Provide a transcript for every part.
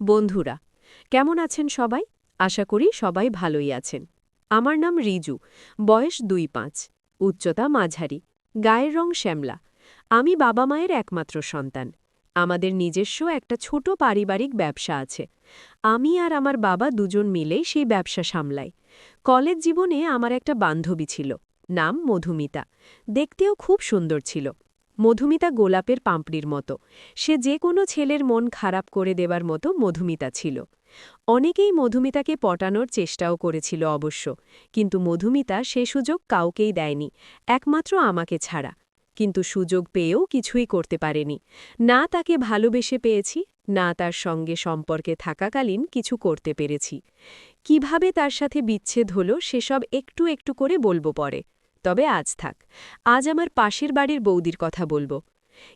বন্ধুরা, কেমন আছেন সবাই? আশা করি সবাই ভালোই আছেন। আমার নাম রিজু, বয়স ২-৫, উচ্চতা মাঝারি, গায়ের রং শ্যামলা। আমি বাবা মায়ের একমাত্র সন্তান। আমাদের নিজস্ব একটা ছোট পারিবারিক ব্যবসা আছে। আমি আর আমার বাবা দুজন মিলেই সেই ব্যবসা সামলাই। কলেজ জীবনে আমার একটা বান্ধবী ছিল, নাম মধুমিতা। দেখতেও খুব সুন্দর ছিল। মধুমিতা গোলাপের পাঁপড়ির মতো। সে যে কোনো ছেলের মন খারাপ করে দেবার মতো মধুমিতা ছিল। অনেকেই মধুমিতাকে পটানোর চেষ্টাও করেছিল অবশ্য, কিন্তু মধুমিতা সে সুযোগ কাউকেই দেয়নি, একমাত্র আমাকে ছাড়া। কিন্তু সুযোগ পেয়েও কিছুই করতে পারেনি। না তাকে ভালোবেসে পেয়েছি, না তার সঙ্গে সম্পর্কে থাকাকালীন কিছু করতে পেরেছি। কিভাবে তার সাথে বিচ্ছেদ হলো সেসব একটু একটু করে বলবো পরে। তবে আজ থাক, আজ আমার পাশের বাড়ির বৌদির কথা বলবো।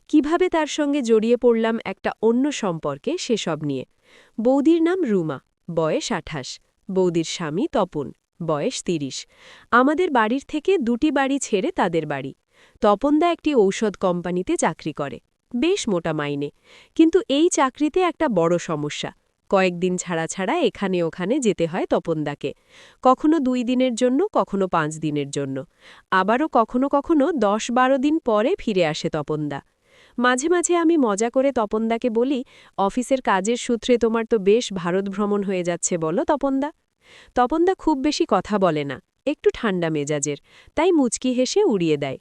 কিভাবে তার সঙ্গে জড়িয়ে পড়লাম একটা অন্য সম্পর্কে সেসব নিয়ে। বৌদির নাম রুমা, বয়স ২৮। বৌদির স্বামী তপন, বয়স ৩০। আমাদের বাড়ির থেকে দুটি বাড়ি ছেড়ে তাদের বাড়ি। তপনদা একটি ঔষধ কোম্পানিতে চাকরি করে, বেশ মোটা মাইনে। কিন্তু এই চাকরিতে একটা বড় সমস্যা, কয়েকদিন ছাড়া ছাড়া এখানে ওখানে যেতে হয় তপনদাকে। কখনো ২ দিনের জন্য, কখনো ৫ দিনের জন্য, আবারও কখনো কখনো ১০-১২ দিন পরে ফিরে আসে তপনদা। মাঝে মাঝে আমি মজা করে তপনদাকে বলি, অফিসের কাজের সূত্রে তোমার তো বেশ ভারত ভ্রমণ হয়ে যাচ্ছে বলো তপনদা। তপনদা খুব বেশি কথা বলে না, একটু ঠান্ডা মেজাজের, তাই মুচকি হেসে উড়িয়ে দেয়।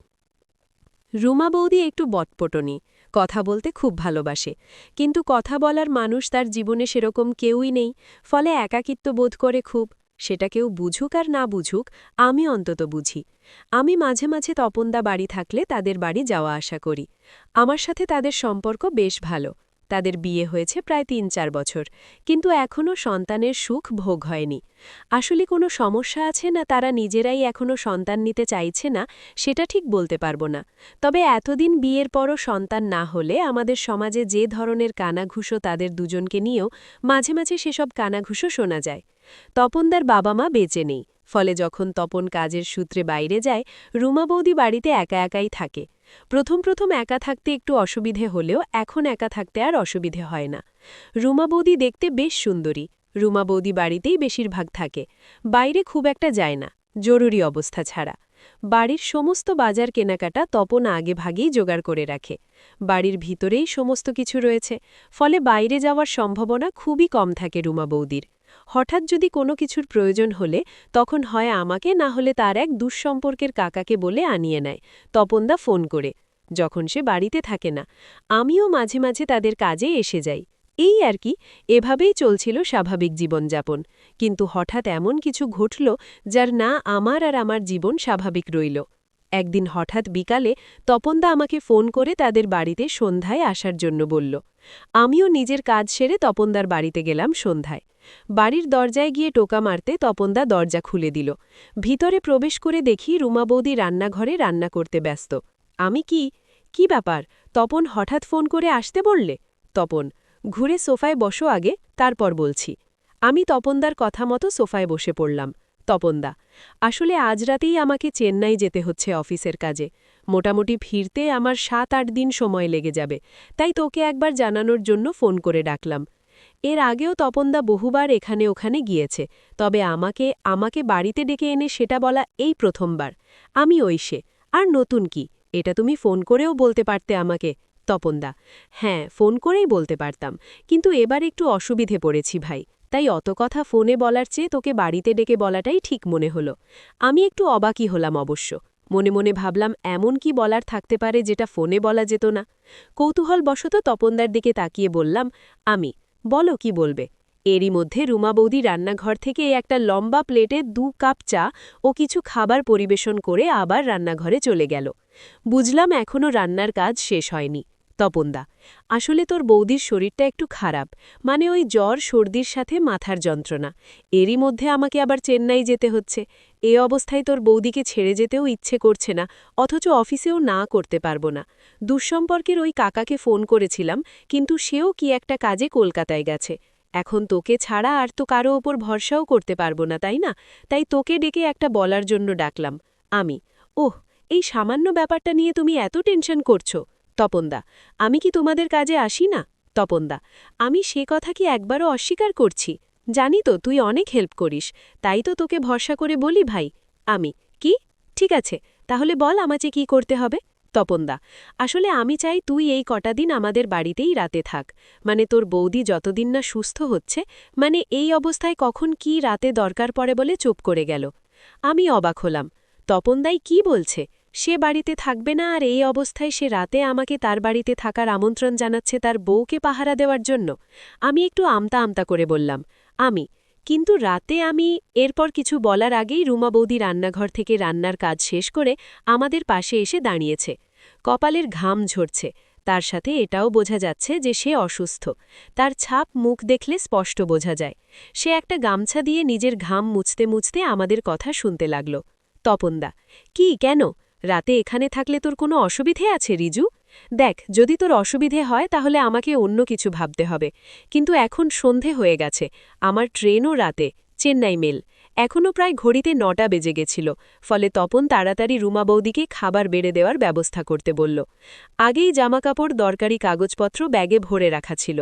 রুমা বৌদি একটু বটপটনি, কথা বলতে খুব ভালোবাসে, কিন্তু কথা বলার মানুষ তার জীবনে সেরকম কেউই নেই, ফলে একাকিত্ব বোধ করে খুব। সেটা কেউ বুঝুক আর না বুঝুক, আমি অন্তত বুঝি। আমি মাঝে মাঝে তপনদা বাড়ি থাকলে তাদের বাড়ি যাওয়া আসা করি। আমার সাথে তাদের সম্পর্ক বেশ ভালো। তাদের বিয়ে হয়েছে প্রায় ৩-৪ বছর, কিন্তু এখনও সন্তানের সুখ ভোগ হয়নি। আসলে কোনো সমস্যা আছে না তারা নিজেরাই এখনও সন্তান নিতে চাইছে না, সেটা ঠিক বলতে পারবো না। তবে এতদিন বিয়ের পরও সন্তান না হলে আমাদের সমাজে যে ধরনের কানাঘুষো তাদের দুজনকে নিয়েও মাঝে মাঝে সেসব কানাঘুষো শোনা যায়। তপনদার বাবা মা বেঁচে নেই, ফলে যখন তপন কাজের সূত্রে বাইরে যায়, রুমা বৌদি বাড়িতে একা একাই থাকে। প্রথম প্রথম একা থাকতে একটু অসুবিধে হলেও এখন একা থাকতে আর অসুবিধে হয় না। রুমা বৌদি দেখতে বেশ সুন্দরী। রুমা বৌদি বাড়িতেই বেশিরভাগ থাকে, বাইরে খুব একটা যায় না, জরুরি অবস্থা ছাড়া। বাড়ির সমস্ত বাজার কেনাকাটা তপন আগে ভাগেই জোগাড় করে রাখে। বাড়ির ভিতরেই সমস্ত কিছু রয়েছে, ফলে বাইরে যাওয়ার সম্ভাবনা খুবই কম থাকে রুমা বৌদির। হঠাৎ যদি কোনো কিছুর প্রয়োজন হলে তখন হয় আমাকে, না হলে তার এক দুঃসম্পর্কের কাকাকে বলে আনিয়ে নেয়, তপনদা ফোন করে। যখন সে বাড়িতে থাকে না, আমিও মাঝে মাঝে তাদের কাজে এসে যাই। এই আর কি, এভাবেই চলছিল স্বাভাবিক জীবনযাপন। কিন্তু হঠাৎ এমন কিছু ঘটল যার না আমার আর আমার জীবন স্বাভাবিক রইল। একদিন হঠাৎ বিকালে তপনদা আমাকে ফোন করে তাদের বাড়িতে সন্ধ্যায় আসার জন্য বলল। আমিও নিজের কাজ সেরে তপনদার বাড়িতে গেলাম সন্ধ্যায়। বাড়ির দরজায় গিয়ে টোকা মারতে তপনদা দরজা খুলে দিল। ভিতরে প্রবেশ করে দেখি রুমা বৌদি রান্নাঘরে রান্না করতে ব্যস্ত। আমি কি ব্যাপার, তপন হঠাৎ ফোন করে আসতে বললে? তপন: ঘুরে সোফায় বসো আগে, তারপর বলছি। আমি তপনদার কথা মতো সোফায় বসে পড়লাম। তপনদা: আসলে আজ রাতেই আমাকে চেন্নাই যেতে হচ্ছে অফিসের কাজে। মোটামুটি ফিরতে আমার ৭-৮ দিন সময় লেগে যাবে, তাই তোকে একবার জানানোর জন্য ফোন করে ডাকলাম। এর আগেও তপনদা বহুবার এখানে ওখানে গিয়েছে, তবে আমাকে বাড়িতে ডেকে এনে সেটা বলা এই প্রথমবার। আমি ঐশে, আর নতুন কি, এটা তুমি ফোন করেও বলতে পারতে আমাকে। তপনদা: হ্যাঁ, ফোন করেই বলতে পারতাম, কিন্তু এবার একটু অসুবিধে পড়েছি ভাই, তাই অত কথা ফোনে বলার চেয়ে তোকে বাড়িতে ডেকে বলাটাই ঠিক মনে হলো। আমি একটু অবাকই হলাম অবশ্য, মনে মনে ভাবলাম এমন কি বলার থাকতে পারে যেটা ফোনে বলা যেত না। কৌতূহলবশত তপনদার দিকে তাকিয়ে বললাম, আমি। বলো কি বলবে। এরই মধ্যে রুমা বৌদি রান্নাঘর থেকে একটা লম্বা প্লেটে ২ কাপ চা ও কিছু খাবার পরিবেশন করে আবার রান্নাঘরে চলে গেল। বুঝলাম এখনও রান্নার কাজ শেষ হয়নি। তপনদা: আসলে তোর বৌদির শরীরটা একটু খারাপ, মানে ওই জ্বর সর্দির সাথে মাথার যন্ত্রণা। এরই মধ্যে আমাকে আবার চেন্নাই যেতে হচ্ছে। এ অবস্থায় তোর বৌদিকে ছেড়ে যেতেও ইচ্ছে করছে না, অথচ অফিসেও না করতে পারবো না। দুঃসম্পর্কের ওই কাকাকে ফোন করেছিলাম, কিন্তু সেও কি একটা কাজে কলকাতায় গেছে। এখন তোকে ছাড়া আর তো কারো ওপর ভরসাও করতে পারবো না, তাই না? তাই তোকে ডেকে একটা বলার জন্য ডাকলাম। আমি: ওহ, এই সামান্য ব্যাপারটা নিয়ে তুমি এত টেনশন করছো? তপনদা: আমি কি তোমাদের কাজে আসি না? তপনদা, আমি সে কথা কি একবারও অস্বীকার করছি। জানি তো তুই অনেক হেল্প করিস, তাই তো তোকে ভরসা করে বলি ভাই। আমি, কি? ঠিক আছে, তাহলে বল আমাকে কি করতে হবে। তপনদা, আসলে আমি চাই তুই এই কটা দিন আমাদের বাড়িতেই রাতে থাক। মানে তোর বৌদি যতদিন না সুস্থ হচ্ছে, মানে এই অবস্থায় কখন কি রাতে দরকার পড়ে বলে চুপ করে গেল। আমি অবাক হলাম। তপনদাই কি বলছে? সে বাড়িতে থাকবে না আর এই অবস্থায় সে রাতে আমাকে তার বাড়িতে থাকার আমন্ত্রণ জানাচ্ছে তার বউকে পাহারা দেওয়ার জন্য। আমি একটু আমতা আমতা করে বললাম, কিন্তু রাতে আমি। এরপর কিছু বলার আগেই রুমা বৌদি রান্নাঘর থেকে রান্নার কাজ শেষ করে আমাদের পাশে এসে দাঁড়িয়েছে। কপালের ঘাম ঝরছে, তার সাথে এটাও বোঝা যাচ্ছে যে সে অসুস্থ। তার ছাপ মুখ দেখলে স্পষ্ট বোঝা যায়। সে একটা গামছা দিয়ে নিজের ঘাম মুছতে মুছতে আমাদের কথা শুনতে লাগল। তপনদা, কি, কেন? রাতে এখানে থাকলে তোর কোনো অসুবিধে আছে রিজু? দেখ, যদি তোর অসুবিধে হয় তাহলে আমাকে অন্য কিছু ভাবতে হবে, কিন্তু এখন সন্ধে হয়ে গেছে, আমার ট্রেনও রাতে, চেন্নাই মেল। এখনও প্রায় ঘড়িতে ৯টা বেজে গেছিল, ফলে তপন তাড়াতাড়ি রুমা বৌদিকে খাবার বেড়ে দেওয়ার ব্যবস্থা করতে বলল। আগেই জামাকাপড় দরকারি কাগজপত্র ব্যাগে ভরে রাখা ছিল।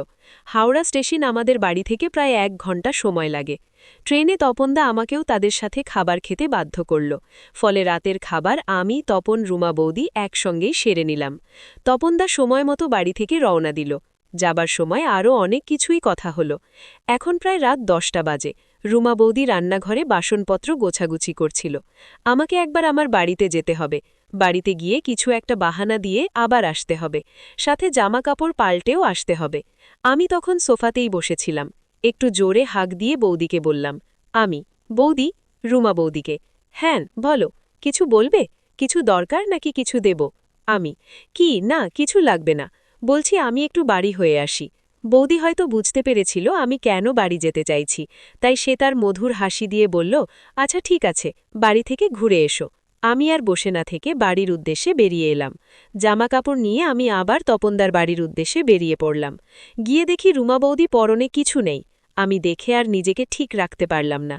হাওড়া স্টেশন আমাদের বাড়ি থেকে প্রায় ১ ঘণ্টা সময় লাগে। ট্রেনে তপনদা আমাকেও তাদের সাথে খাবার খেতে বাধ্য করল, ফলে রাতের খাবার আমি, তপন, রুমা বৌদি একসঙ্গেই সেরে নিলাম। তপনদা সময় মতো বাড়ি থেকে রওনা দিল। যাবার সময় আরও অনেক কিছুই কথা হলো। এখন প্রায় রাত ১০টা বাজে। রুমা বৌদি রান্নাঘরে বাসনপত্র গোছাগুছি করছিল। আমাকে একবার আমার বাড়িতে যেতে হবে। বাড়িতে গিয়ে কিছু একটা বাহানা দিয়ে আবার আসতে হবে, সাথে জামাকাপড় পাল্টেও আসতে হবে। আমি তখন সোফাতেই বসেছিলাম। একটু জোরে হাঁক দিয়ে বৌদিকে বললাম, আমি। বৌদি, রুমা বৌদিকে, হ্যাঁ বলো, কিছু বলবে? কিছু দরকার নাকি কিছু দেব? আমি, কি না, কিছু লাগবে না। বলছি আমি একটু বাড়ি হয়ে আসি। বৌদি হয়তো বুঝতে পেরেছিল আমি কেন বাড়ি যেতে চাইছি, তাই সে তার মধুর হাসি দিয়ে বলল, আচ্ছা ঠিক আছে, বাড়ি থেকে ঘুরে এসো। আমি আর বসে না থেকে বাড়ির উদ্দেশ্যে বেরিয়ে এলাম। জামাকাপড় নিয়ে আমি আবার তপনদার বাড়ির উদ্দেশ্যে বেরিয়ে পড়লাম। গিয়ে দেখি রুমা বৌদি পরনে কিছু নেই। আমি দেখে আর নিজেকে ঠিক রাখতে পারলাম না।